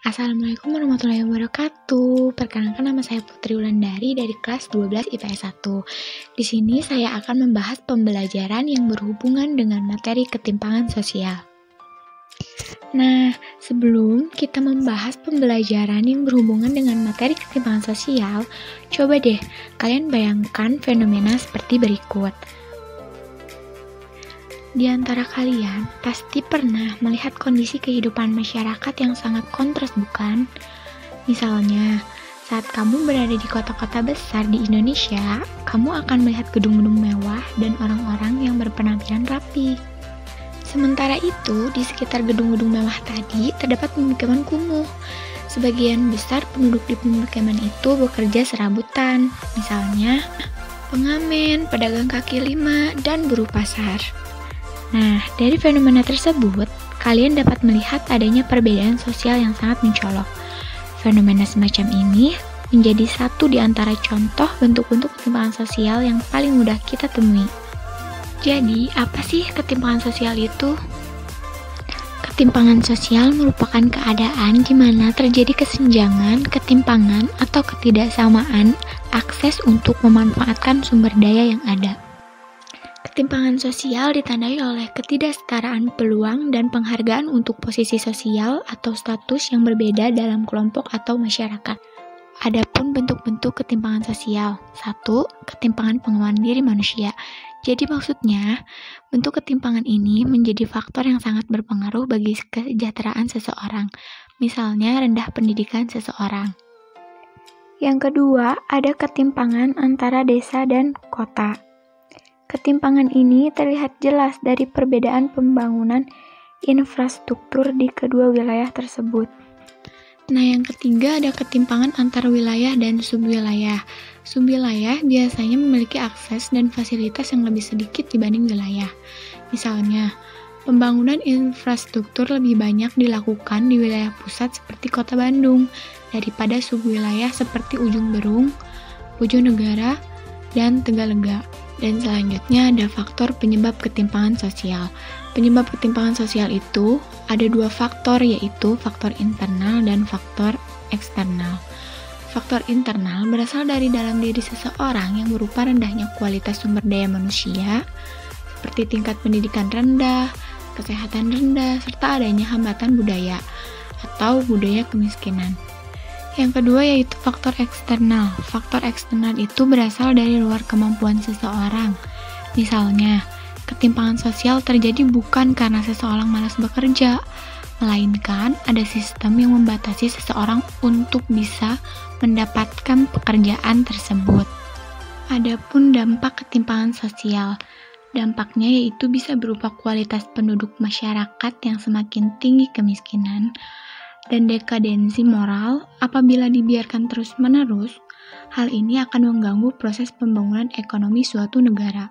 Assalamualaikum warahmatullahi wabarakatuh. Perkenalkan, nama saya Putri Wulandari dari kelas 12 IPS 1. Di sini saya akan membahas pembelajaran yang berhubungan dengan materi ketimpangan sosial. Nah, sebelum kita membahas pembelajaran yang berhubungan dengan materi ketimpangan sosial, coba deh kalian bayangkan fenomena seperti berikut. Di antara kalian pasti pernah melihat kondisi kehidupan masyarakat yang sangat kontras, bukan? Misalnya, saat kamu berada di kota-kota besar di Indonesia, kamu akan melihat gedung-gedung mewah dan orang-orang yang berpenampilan rapi. Sementara itu, di sekitar gedung-gedung mewah tadi terdapat pemukiman kumuh. Sebagian besar penduduk di pemukiman itu bekerja serabutan, misalnya pengamen, pedagang kaki lima, dan buruh pasar. Nah, dari fenomena tersebut, kalian dapat melihat adanya perbedaan sosial yang sangat mencolok. Fenomena semacam ini menjadi satu di antara contoh bentuk-bentuk ketimpangan sosial yang paling mudah kita temui. Jadi, apa sih ketimpangan sosial itu? Ketimpangan sosial merupakan keadaan di mana terjadi kesenjangan, ketimpangan, atau ketidaksamaan akses untuk memanfaatkan sumber daya yang ada. Ketimpangan sosial ditandai oleh ketidaksetaraan peluang dan penghargaan untuk posisi sosial atau status yang berbeda dalam kelompok atau masyarakat. Adapun bentuk-bentuk ketimpangan sosial. 1. Ketimpangan pengembangan diri manusia. Jadi maksudnya, bentuk ketimpangan ini menjadi faktor yang sangat berpengaruh bagi kesejahteraan seseorang. Misalnya rendah pendidikan seseorang. Yang kedua, ada ketimpangan antara desa dan kota. Ketimpangan ini terlihat jelas dari perbedaan pembangunan infrastruktur di kedua wilayah tersebut. Nah, yang ketiga ada ketimpangan antar wilayah dan subwilayah. Subwilayah biasanya memiliki akses dan fasilitas yang lebih sedikit dibanding wilayah. Misalnya, pembangunan infrastruktur lebih banyak dilakukan di wilayah pusat seperti Kota Bandung daripada subwilayah seperti Ujung Berung, Bojonegara, dan Tegalega. Dan selanjutnya ada faktor penyebab ketimpangan sosial. Penyebab ketimpangan sosial itu ada dua faktor, yaitu faktor internal dan faktor eksternal. Faktor internal berasal dari dalam diri seseorang yang berupa rendahnya kualitas sumber daya manusia, seperti tingkat pendidikan rendah, kesehatan rendah, serta adanya hambatan budaya atau budaya kemiskinan. Yang kedua yaitu faktor eksternal. Faktor eksternal itu berasal dari luar kemampuan seseorang. Misalnya, ketimpangan sosial terjadi bukan karena seseorang malas bekerja, melainkan ada sistem yang membatasi seseorang untuk bisa mendapatkan pekerjaan tersebut. Adapun dampak ketimpangan sosial. Dampaknya yaitu bisa berupa kualitas penduduk masyarakat yang semakin tinggi kemiskinan, dan dekadensi moral. Apabila dibiarkan terus-menerus, hal ini akan mengganggu proses pembangunan ekonomi suatu negara.